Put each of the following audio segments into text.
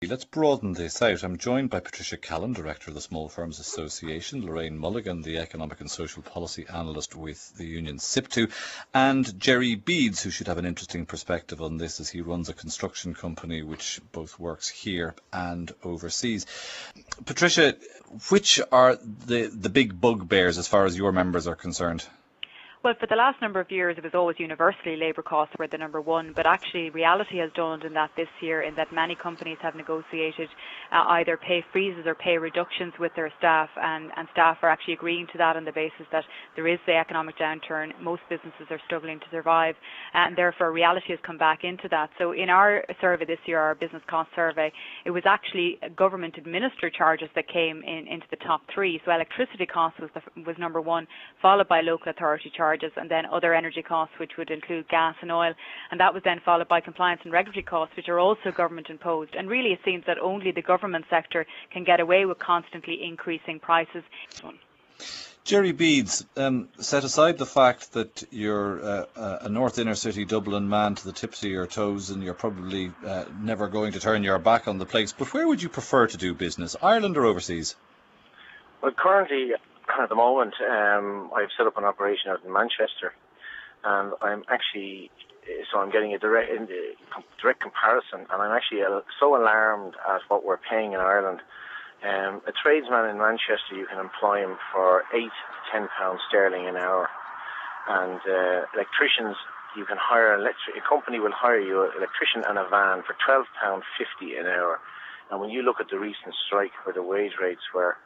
Let's broaden this out. I'm joined by Patricia Callan, Director of the Small Firms Association, Lorraine Mulligan, the Economic and Social Policy Analyst with the union SIPTU, and Jerry Beads, who should have an interesting perspective on this as he runs a construction company which both works here and overseas. Patricia, which are the big bugbears as far as your members are concerned? Well, for the last number of years, it was always universally labour costs were the number one, but actually reality has dawned in that this year, in that many companies have negotiated either pay freezes or pay reductions with their staff, and staff are actually agreeing to that on the basis that there is the economic downturn. Most businesses are struggling to survive, and therefore reality has come back into that. So in our survey this year, our business cost survey, it was actually government administered charges that came into the top three. So electricity costs was number one, followed by local authority charges, and then other energy costs, which would include gas and oil, and that was then followed by compliance and regulatory costs, which are also government imposed. And really it seems that only the government sector can get away with constantly increasing prices. Jerry Beads, set aside the fact that you're a North Inner City Dublin man to the tips of your toes and you're probably never going to turn your back on the place, but where would you prefer to do business, Ireland or overseas? Well, currently, at the moment, I've set up an operation out in Manchester, and I'm getting a direct comparison, and I'm actually so alarmed at what we're paying in Ireland. A tradesman in Manchester, you can employ him for £8 to £10 sterling an hour, and electricians, you can hire a company will hire you an electrician and a van for £12.50 an hour. And when you look at the recent strike, where the wage rates were,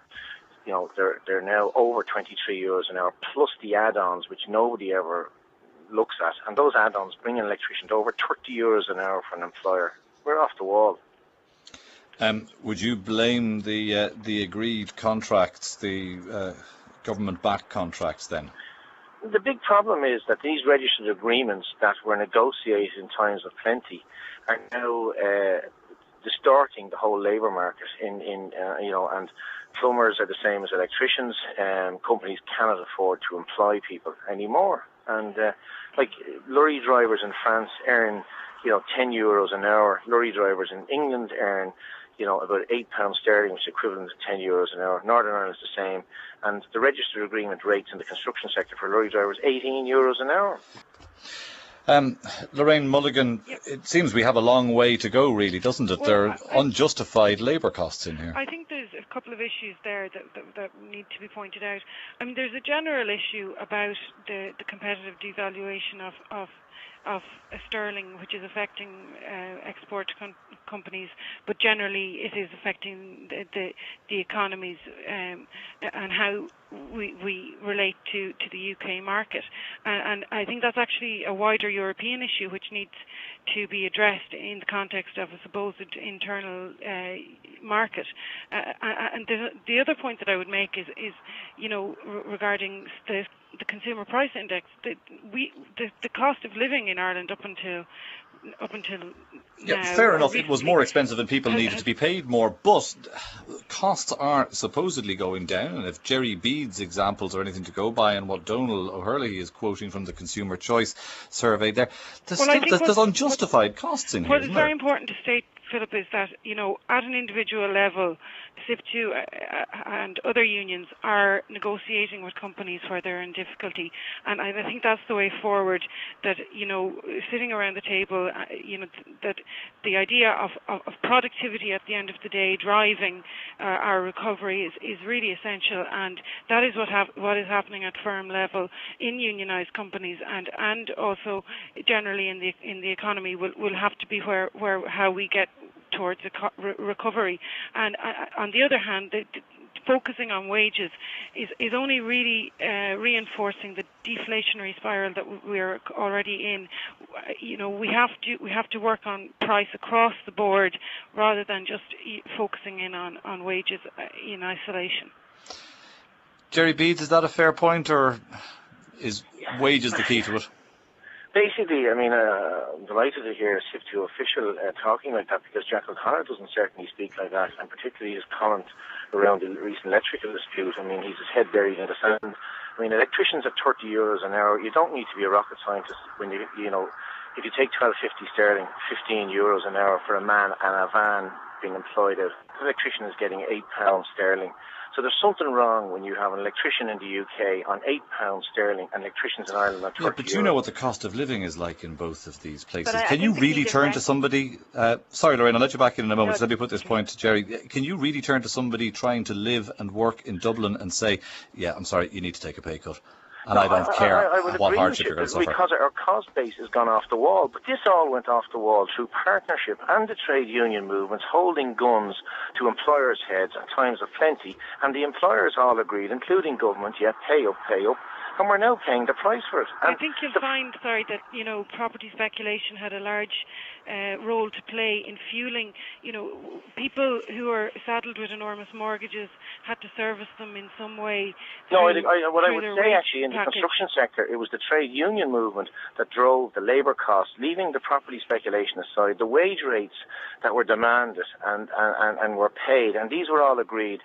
they're now over €23 an hour, plus the add-ons, which nobody ever looks at. And those add-ons bring an electrician to over €30 an hour for an employer. We're off the wall. Would you blame the agreed contracts, the government-backed contracts then? The big problem is that these registered agreements that were negotiated in times of plenty are now distorting the whole labour market. And plumbers are the same as electricians. Companies cannot afford to employ people anymore. And like lorry drivers in France earn, €10 an hour. Lorry drivers in England earn, about £8 sterling, which is equivalent to €10 an hour. Northern Ireland is the same. And the registered agreement rates in the construction sector for lorry drivers, €18 an hour. Lorraine Mulligan, it seems we have a long way to go, really, doesn't it? There are unjustified labour costs in here. I think there's a couple of issues there that need to be pointed out. I mean, there's a general issue about the competitive devaluation of sterling, which is affecting export companies, but generally it is affecting the economies and how we relate to the UK market. And I think that's actually a wider European issue which needs to be addressed in the context of a supposed internal market. And the other point that I would make is regarding the consumer price index, the cost of living in Ireland up until now, fair enough. It was more expensive and people needed to be paid more, but costs are supposedly going down. And if Jerry Beads' examples are anything to go by, and what Donal O'Hurley is quoting from the Consumer Choice survey, there's unjustified costs in here. What is very important to state, Philip, is that at an individual level, SIPTU and other unions are negotiating with companies where they're in difficulty, and I think that's the way forward. That sitting around the table, that the idea of productivity at the end of the day driving our recovery is really essential, and that is what is happening at firm level in unionised companies, and also generally in the economy will have to be how we get towards recovery. And on the other hand, focusing on wages is only really reinforcing the deflationary spiral that we're already in. We have to work on price across the board rather than just focusing in on wages in isolation. Jerry Beads, is that a fair point, or is wages the key to it? Basically, I'm delighted to hear a SIPTU official talking like that, because Jack O'Connor doesn't certainly speak like that, and particularly his comment around the recent electrical dispute. He's his head buried in the sand. Electricians at €30 an hour, you don't need to be a rocket scientist when if you take £12.50 sterling, €15 an hour for a man and a van being employed out. The electrician is getting £8 sterling. So there's something wrong when you have an electrician in the UK on £8 sterling and electricians in Ireland on 30 but you know what the cost of living is like in both of these places. But I Can you think the key really turn to somebody... sorry, Lorraine, I'll let you back in a moment. No, Just let me put this point to Jerry. Can you really turn to somebody trying to live and work in Dublin and say, yeah, I'm sorry, you need to take a pay cut? And I don't care what hardship you're going to suffer. Because our cost base has gone off the wall. But this all went off the wall through partnership and the trade union movements holding guns to employers' heads at times of plenty. And the employers all agreed, including government, yeah, pay up, pay up. And we're now paying the price for it. And I think you'll find, that, property speculation had a large role to play in fueling, people who are saddled with enormous mortgages had to service them in some way. No, what I would say actually in the construction sector, it was the trade union movement that drove the labour costs, leaving the property speculation aside, the wage rates that were demanded and were paid, and these were all agreed.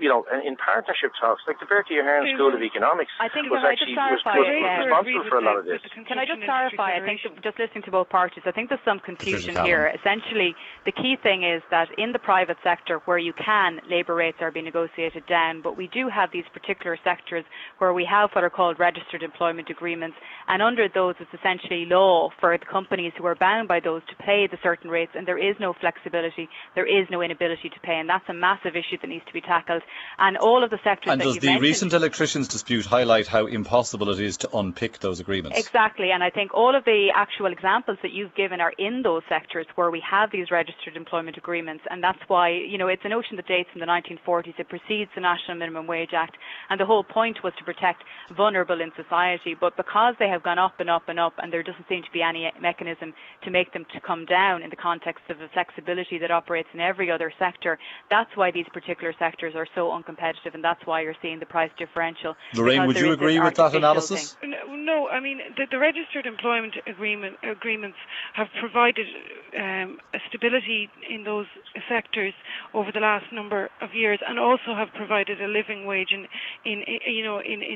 In partnership talks, like the Bertie Ahern School of Economics was responsible for a lot of this. Can I just clarify? I think just listening to both parties, I think there's some confusion here. Essentially, the key thing is that in the private sector where you can, labour rates are being negotiated down, but we do have these particular sectors where we have what are called registered employment agreements, and under those it's essentially law for the companies who are bound by those to pay the certain rates, and there is no flexibility, there is no inability to pay, and that's a massive issue that needs to be tackled. And all of the sectors and that does you've the mentioned, recent electricians dispute highlight how impossible it is to unpick those agreements? Exactly, and I think all of the actual examples that you've given are in those sectors where we have these registered employment agreements, and that's why, it's a notion that dates from the 1940s. It precedes the National Minimum Wage Act, and the whole point was to protect vulnerable in society, but because they have gone up and up and up, and there doesn't seem to be any mechanism to make them to come down in the context of the flexibility that operates in every other sector, that's why these particular sectors are so uncompetitive, and that's why you're seeing the price differential. Lorraine, would you agree with that analysis? No, I mean the registered employment agreements have provided a stability in those sectors over the last number of years, and also have provided a living wage in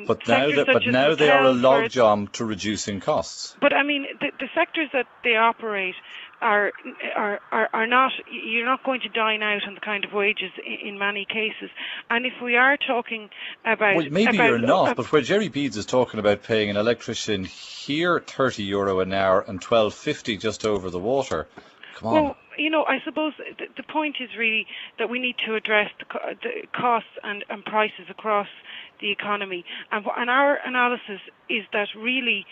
But sectors now they are a logjam to reducing costs. But I mean the sectors that they operate are not, you're not going to dine out on the kind of wages in many cases. And if we are talking about... Well, maybe you're not, but where Jerry Beeds is talking about paying an electrician here €30 an hour and $12.50 just over the water, come on. Well, I suppose the point is really that we need to address the costs and prices across the economy. And our analysis is that really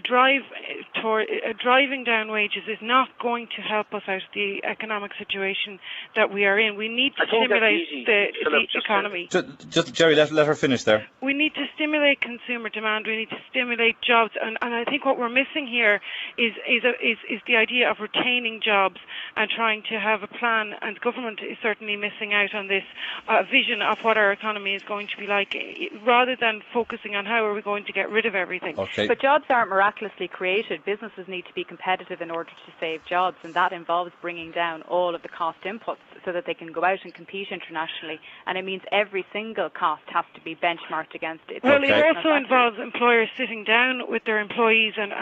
driving down wages is not going to help us out of the economic situation that we are in. We need to stimulate the economy. Just Jerry, let her finish there. We need to stimulate consumer demand. We need to stimulate jobs, and I think what we're missing here is the idea of retaining jobs and trying to have a plan. And government is certainly missing out on this vision of what our economy is going to be like, rather than focusing on how are we going to get rid of everything. Okay. But jobs aren't miraculously created. Businesses need to be competitive in order to save jobs, and that involves bringing down all of the cost inputs so that they can go out and compete internationally, and it means every single cost has to be benchmarked agained against it. Well, it also involves employers sitting down with their employees and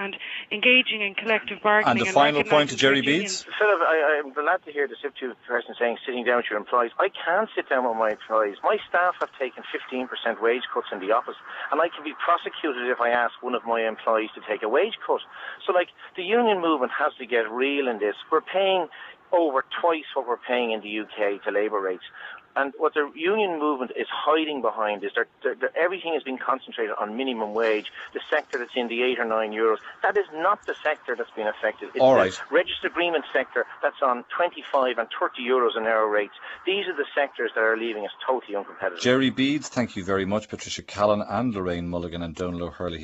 engaging in collective bargaining. And the final point to Jerry Beeds? Philip, I'm glad to hear the SIP2 person saying sitting down with your employees. I can sit down with my employees. My staff have taken 15% wage cuts in the office, and I can be prosecuted if I ask one of my employees to take a wage cut. So, the union movement has to get real in this. We're paying over twice what we're paying in the UK to labour rates. And what the union movement is hiding behind is everything is being concentrated on minimum wage, the sector that's in the €8 or €9. That is not the sector that's been affected. It's the registered agreement sector that's on 25 and €30 an hour rates. These are the sectors that are leaving us totally uncompetitive. Jerry Beeds, thank you very much. Patricia Callan and Lorraine Mulligan and Donal O'Hurley.